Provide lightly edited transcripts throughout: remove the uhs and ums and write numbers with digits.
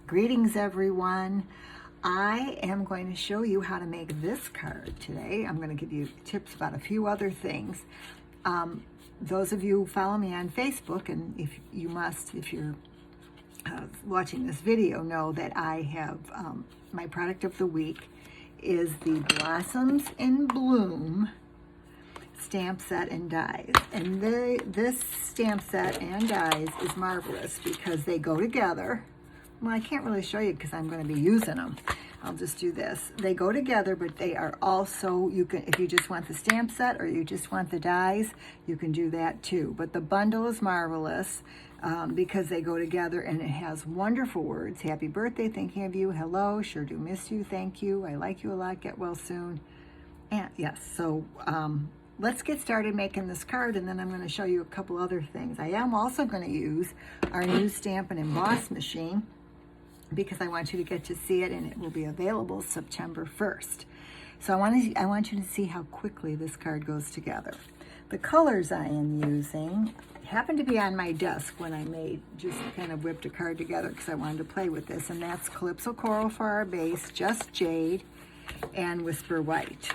Greetings, everyone. I am going to show you how to make this card today. I'm going to give you tips about a few other things. Those of you who follow me on Facebook, and if you're watching this video, know that I have my product of the week is the Blossoms in Bloom stamp set and dies. And this stamp set and dies is marvelous because they go together. Well, I can't really show you because I'm going to be using them. I'll just do this. They go together, but they are also, you can, if you just want the stamp set or you just want the dies, you can do that too. But the bundle is marvelous because they go together, and it has wonderful words. Happy birthday, thinking of you, hello, sure do miss you, thank you, I like you a lot, get well soon. And yes, so let's get started making this card, and then I'm going to show you a couple other things. I am also going to use our new Stampin' Emboss machine because I want you to get to see it, and it will be available September 1st. So I want you to see how quickly this card goes together. The colors I am using happen to be on my desk when I just kind of whipped a card together because I wanted to play with this, and that's Calypso Coral for our base, Just Jade, and Whisper White.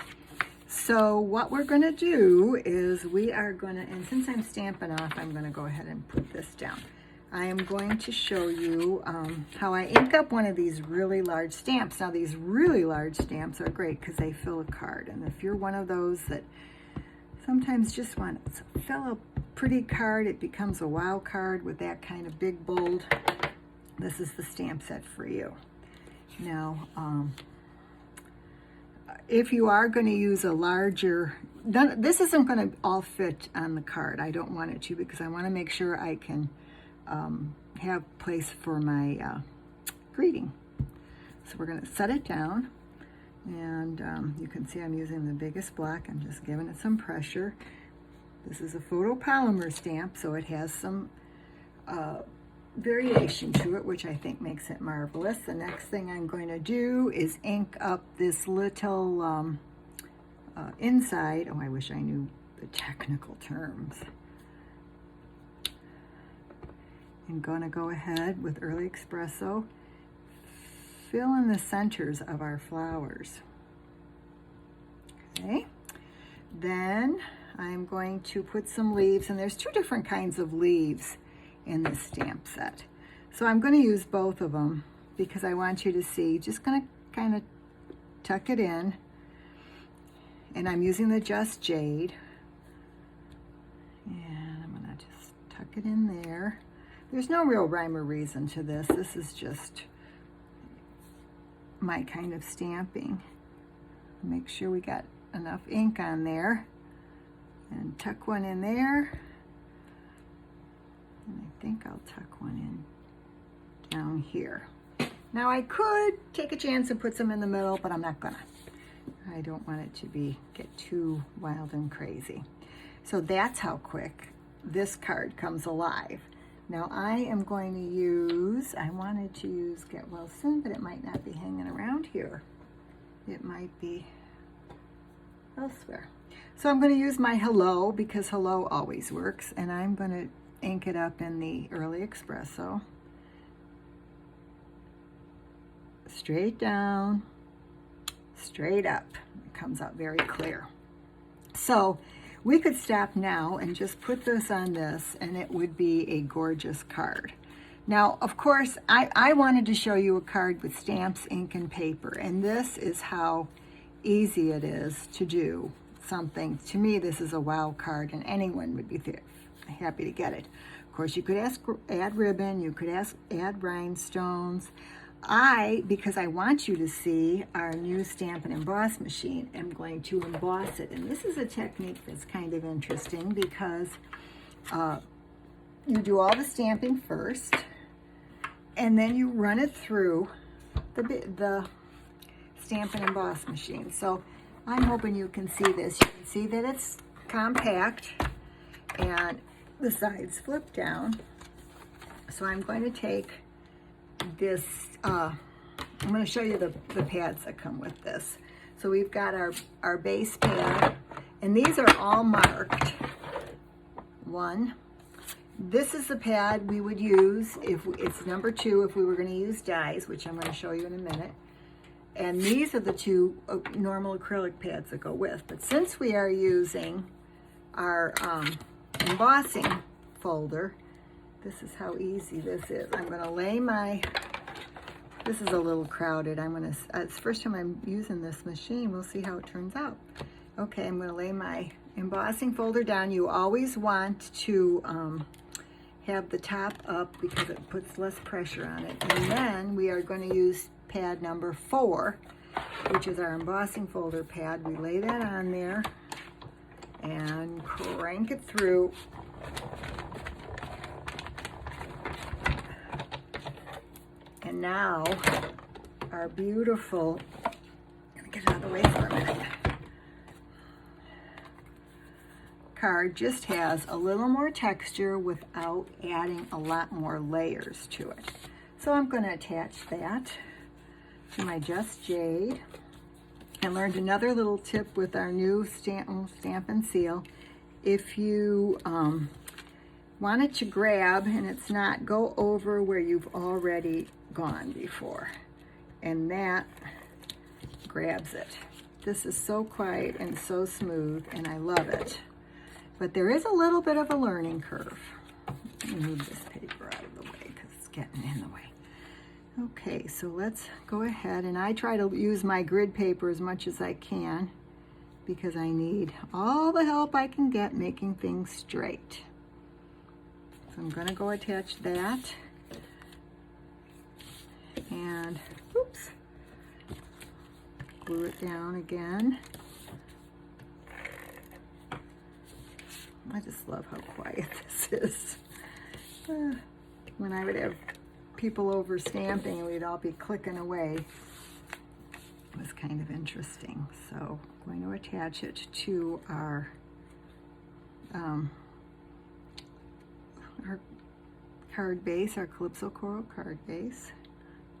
So what we're going to do is we are going to, and since I'm stamping off, I'm going to go ahead and put this down. I am going to show you how I ink up one of these really large stamps. Now, these really large stamps are great because they fill a card. And if you're one of those that sometimes just want to fill a pretty card, it becomes a wow card with that kind of big bold, this is the stamp set for you. Now, if you are going to use a larger, this isn't going to all fit on the card. I don't want it to because I want to make sure I can have place for my greeting. So we're going to set it down, and you can see I'm using the biggest block. I'm just giving it some pressure. This is a photopolymer stamp, so it has some variation to it, which I think makes it marvelous. The next thing I'm going to do is ink up this little inside. Oh, I wish I knew the technical terms. I'm going to go ahead with Early Espresso, fill in the centers of our flowers. Okay, then I'm going to put some leaves, and there's two different kinds of leaves in this stamp set. So I'm going to use both of them because I want you to see. Just going to kind of tuck it in, and I'm using the Just Jade, and I'm going to just tuck it in there. There's no real rhyme or reason to this. This is just my kind of stamping. Make sure we got enough ink on there, and tuck one in there. And I think I'll tuck one in down here. Now I could take a chance and put some in the middle, but I'm not gonna. I don't want it to get too wild and crazy. So that's how quick this card comes alive. Now I am going to use, I wanted to use Get Well Soon, but it might not be hanging around here. It might be elsewhere. So I'm going to use my Hello because Hello always works, and I'm going to ink it up in the Early Espresso. Straight down, straight up. It comes out very clear. So we could stop now and just put this on this, and it would be a gorgeous card. Now, of course, I wanted to show you a card with stamps, ink, and paper, and this is how easy it is to do something. To me, this is a wow card, and anyone would be happy to get it. Of course, you could add ribbon, you could add rhinestones. Because I want you to see our new Stampin' Emboss machine, I'm going to emboss it. And this is a technique that's kind of interesting because you do all the stamping first, and then you run it through the Stampin' Emboss machine. So I'm hoping you can see this. You can see that it's compact, and the sides flip down. So I'm going to take this, I'm going to show you the pads that come with this. So we've got our base pad, and these are all marked 1, This is the pad we would use if it's number 2 if we were going to use dies, which I'm going to show you in a minute. And these are the 2 normal acrylic pads that go with. But since we are using our embossing folder, this is how easy this is. I'm going to lay my, this is a little crowded. It's the first time I'm using this machine. We'll see how it turns out. Okay, I'm going to lay my embossing folder down. You always want to have the top up because it puts less pressure on it. And then we are going to use pad number 4, which is our embossing folder pad. We lay that on there and crank it through. And now our beautiful, I'm gonna get it out of the way for a minute, card just has a little more texture without adding a lot more layers to it. So I'm going to attach that to my Just Jade. I learned another little tip with our new stamp and seal. If you want it to grab and it's not, go over where you've already gone before, and that grabs it. This is so quiet and so smooth, and I love it. But there is a little bit of a learning curve. Let me move this paper out of the way because it's getting in the way. Okay, so let's go ahead, and I try to use my grid paper as much as I can because I need all the help I can get making things straight. So I'm going to go attach that, and oops, glue it down again. I just love how quiet this is. When I would have people over stamping and we'd all be clicking away, it was kind of interesting. So I'm going to attach it to our card base, our Calypso Coral card base.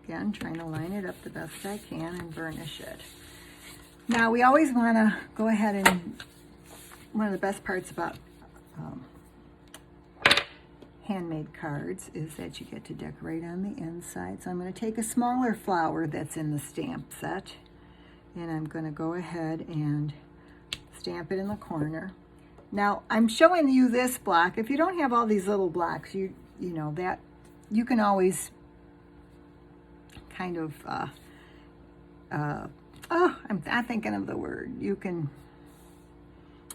Again, trying to line it up the best I can and burnish it. Now we always want to go ahead and, one of the best parts about handmade cards is that you get to decorate on the inside. So I'm going to take a smaller flower that's in the stamp set, and I'm going to go ahead and stamp it in the corner. Now I'm showing you this block. If you don't have all these little blocks, you know that you can always kind of I'm not thinking of the word. You can,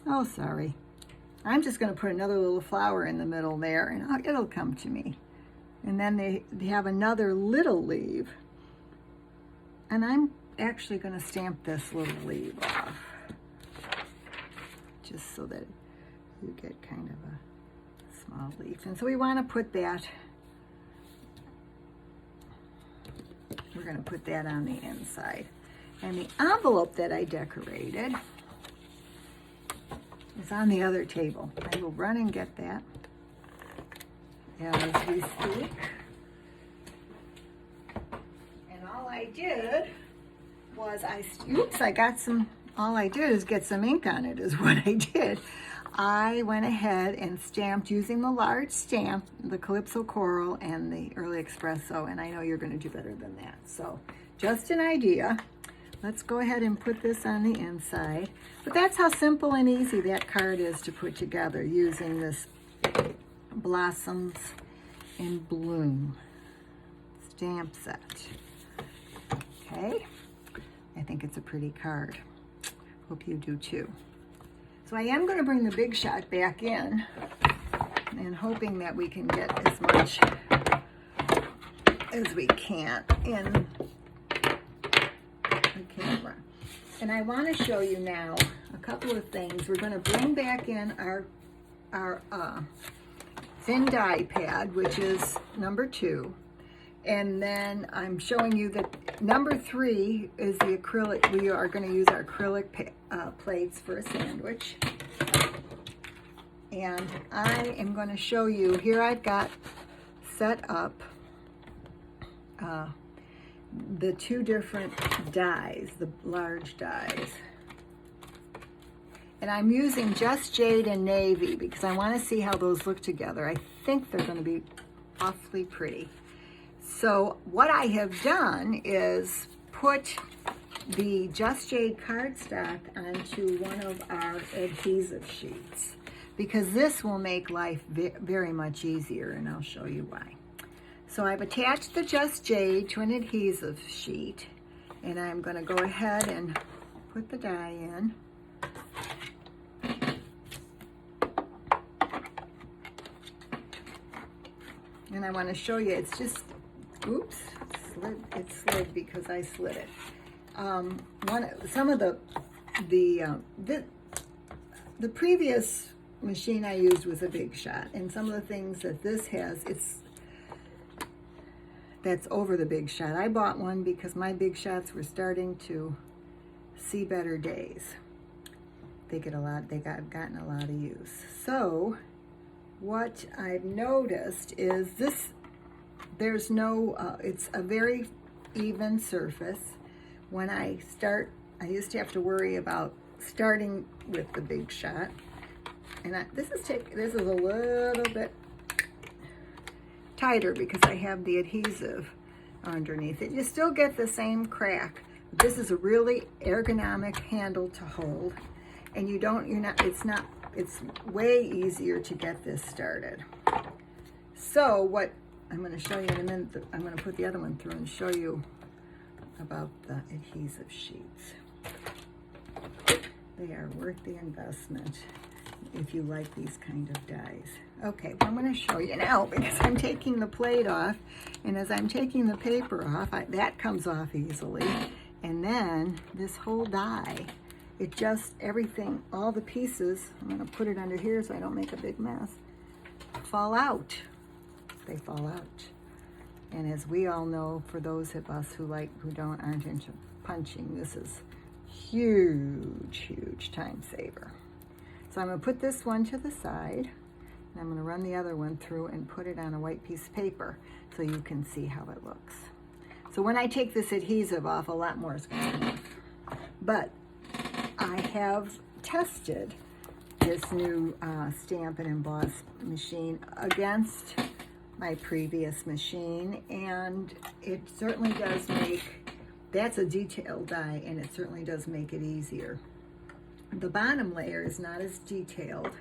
oh sorry, I'm just going to put another little flower in the middle there, and it'll come to me. And then they have another little leaf, and I'm actually going to stamp this little leaf off, just so that you get kind of a small leaf. And so we want to put that, we're going to put that on the inside. And the envelope that I decorated is on the other table. I will run and get that as we speak. And all I did was all I did is get some ink on it is what I did. I went ahead and stamped using the large stamp, the Calypso Coral and the Early Espresso, and I know you're going to do better than that. So just an idea. Let's go ahead and put this on the inside. But that's how simple and easy that card is to put together using this Blossoms in Bloom stamp set. Okay, I think it's a pretty card. Hope you do too. So I am going to bring the Big Shot back in and hoping that we can get as much as we can in the camera. And I want to show you now a couple of things. We're going to bring back in our thin die pad, which is number 2. And then I'm showing you that number 3 is the acrylic. We are going to use our acrylic plates for a sandwich. And I am going to show you, here I've got set up the 2 different dies, the large dies. And I'm using Just Jade and Navy because I want to see how those look together. I think they're going to be awfully pretty. So what I have done is put the Just Jade cardstock onto one of our adhesive sheets, because this will make life very much easier, and I'll show you why. So I've attached the Just Jade to an adhesive sheet, and I'm going to go ahead and put the die in. And I want to show you, it's just, oops, it slid because I slid it. Some of the previous machine I used was a Big Shot, and some of the things that this has, that's over the Big Shot. I bought one because my Big Shots were starting to see better days. They've gotten a lot of use. So what I've noticed is there's no, it's a very even surface. When I used to have to worry about starting with the Big Shot. And this is a little bit tighter because I have the adhesive underneath it. You still get the same crack. But this is a really ergonomic handle to hold, and it's way easier to get this started. So what I'm going to show you in a minute, I'm going to put the other one through and show you about the adhesive sheets. They are worth the investment if you like these kind of dies. Okay, well, I'm going to show you now because I'm taking the plate off, and as I'm taking the paper off, that comes off easily, and then this whole die, it just, everything, all the pieces, I'm going to put it under here so I don't make a big mess, fall out. They fall out. And as we all know, for those of us who aren't into punching, this is huge time saver. So I'm going to put this one to the side, and I'm going to run the other one through and put it on a white piece of paper so you can see how it looks. So when I take this adhesive off, a lot more is going to come off. But I have tested this new Stampin' Emboss machine against my previous machine, and it certainly does make, that's a detailed die, and it certainly does make it easier. The bottom layer is not as detailed.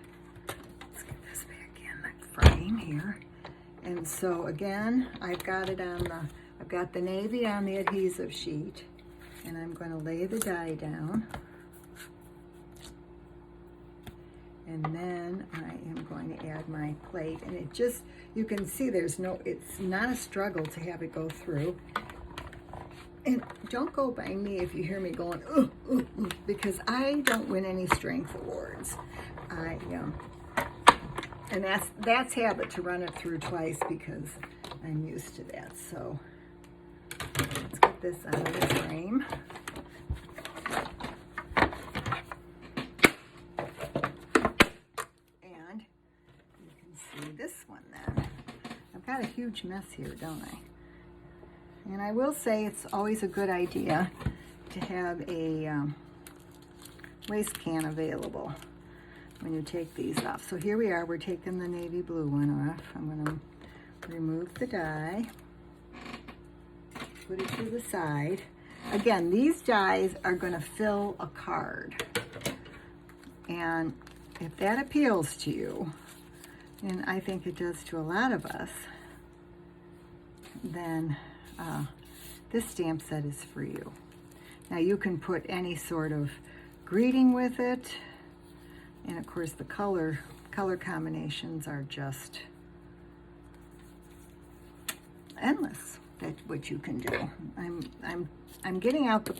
Let's get this back in the frame here. And so again, I've got the navy on the adhesive sheet, and I'm going to lay the die down. And then I am going to add my plate, and it just, you can see it's not a struggle to have it go through. And don't go by me if you hear me going, ooh, ooh, ooh, because I don't win any strength awards. And that's habit, to run it through twice because I'm used to that. So let's get this out of the frame. And you can see this one then. I've got a huge mess here, don't I? And I will say it's always a good idea to have a waste can available when you take these off. So here we are, we're taking the navy blue one off. I'm going to remove the die, put it to the side. Again, these dies are going to fill a card. And if that appeals to you, and I think it does to a lot of us, then this stamp set is for you. Now you can put any sort of greeting with it, and of course the color combinations are just endless. That's what you can do. I'm getting out the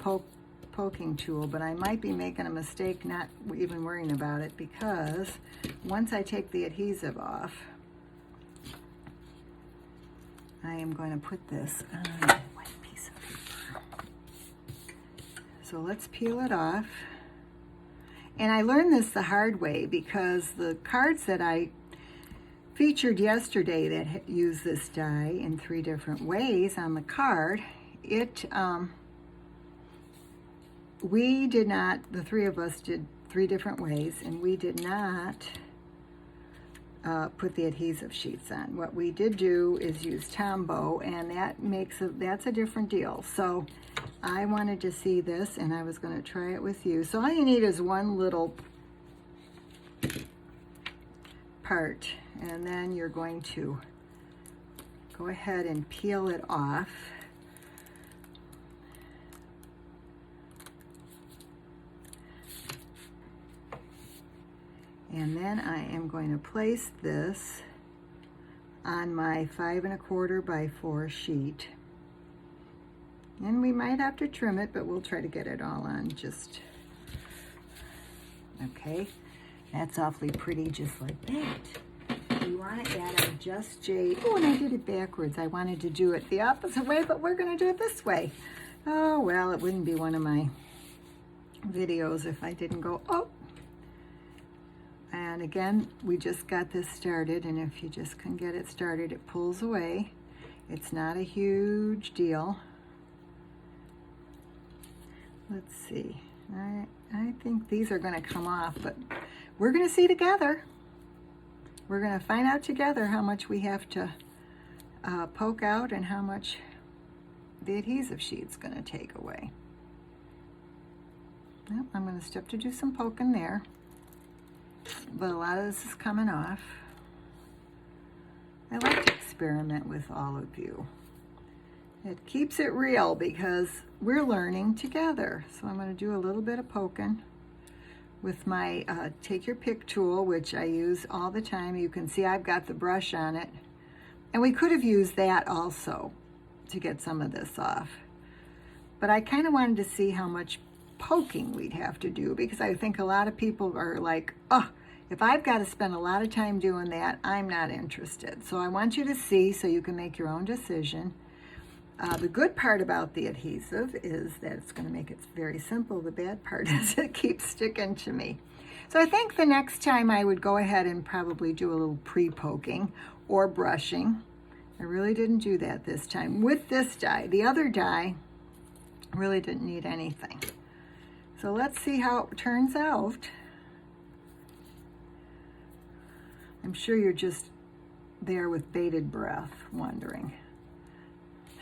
poking tool, but I might be making a mistake not even worrying about it, because once I take the adhesive off, I am going to put this on a white piece of paper. So let's peel it off. And I learned this the hard way, because the cards that I featured yesterday that use this die in 3 different ways on the card, we did not, the 3 of us did 3 different ways, and we did not put the adhesive sheets on. What we did do is use Tombow, and that's a different deal. So I wanted to see this, and I was going to try it with you. So all you need is one little part, and then you're going to go ahead and peel it off. And then I am going to place this on my 5 1/4 by 4 sheet. And we might have to trim it, but we'll try to get it all on just, okay. That's awfully pretty, just like that. You want to add a Just Jade. Oh, and I did it backwards. I wanted to do it the opposite way, but we're going to do it this way. Oh, well, it wouldn't be one of my videos if I didn't go, oh. And again, we just got this started, and if you just can get it started, it pulls away. It's not a huge deal. Let's see. I think these are going to come off, but we're going to see together. We're going to find out together how much we have to poke out and how much the adhesive sheet's going to take away. Well, I'm going to step to do some poking there. But a lot of this is coming off. I like to experiment with all of you. It keeps it real because we're learning together. So I'm going to do a little bit of poking with my Take Your Pick tool, which I use all the time. You can see I've got the brush on it. And we could have used that also to get some of this off. But I kind of wanted to see how much poking we'd have to do, because I think a lot of people are like, oh, if I've got to spend a lot of time doing that, I'm not interested. So I want you to see so you can make your own decision. The good part about the adhesive is that it's going to make it very simple. The bad part is it keeps sticking to me. So I think the next time I would go ahead and probably do a little pre-poking or brushing. I really didn't do that this time with this die. The other die really didn't need anything. So let's see how it turns out. I'm sure you're just there with bated breath, wondering.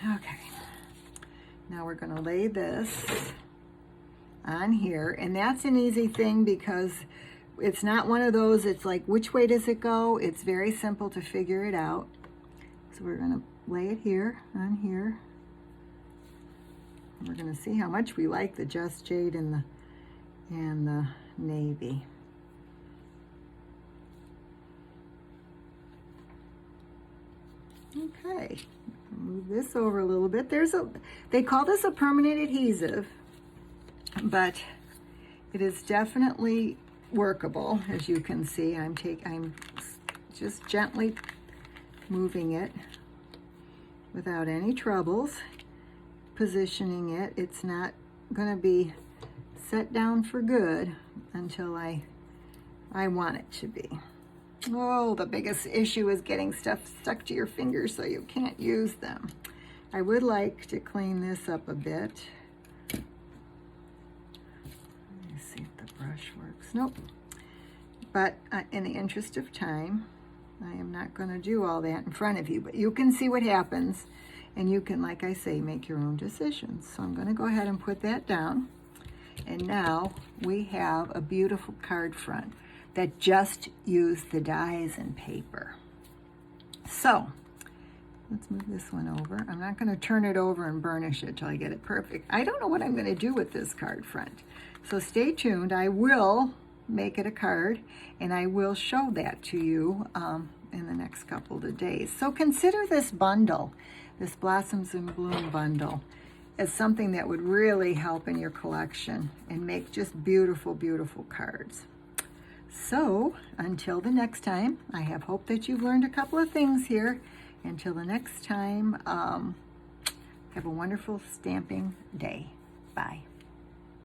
Okay, now we're going to lay this on here, and that's an easy thing because it's not one of those, it's like, which way does it go? It's very simple to figure it out. So we're going to lay it here, on here. We're going to see how much we like the Just Jade and the navy. Okay, move this over a little bit. They call this a permanent adhesive, but it is definitely workable. As you can see, I'm just gently moving it without any troubles. Positioning it. It's not going to be set down for good until I want it to be. Oh, the biggest issue is getting stuff stuck to your fingers so you can't use them. I would like to clean this up a bit. Let me see if the brush works. Nope. But in the interest of time, I am not going to do all that in front of you, but you can see what happens. And you can, like I say, make your own decisions. So I'm going to go ahead and put that down. And now we have a beautiful card front that just used the dies and paper. So let's move this one over. I'm not going to turn it over and burnish it till I get it perfect. I don't know what I'm going to do with this card front. So stay tuned. I will make it a card, and I will show that to you in the next couple of days. So consider this bundle, this Blossoms in Bloom bundle, as something that would really help in your collection and make just beautiful, beautiful cards. So until the next time, I have hope that you've learned a couple of things here. Until the next time, have a wonderful stamping day. Bye.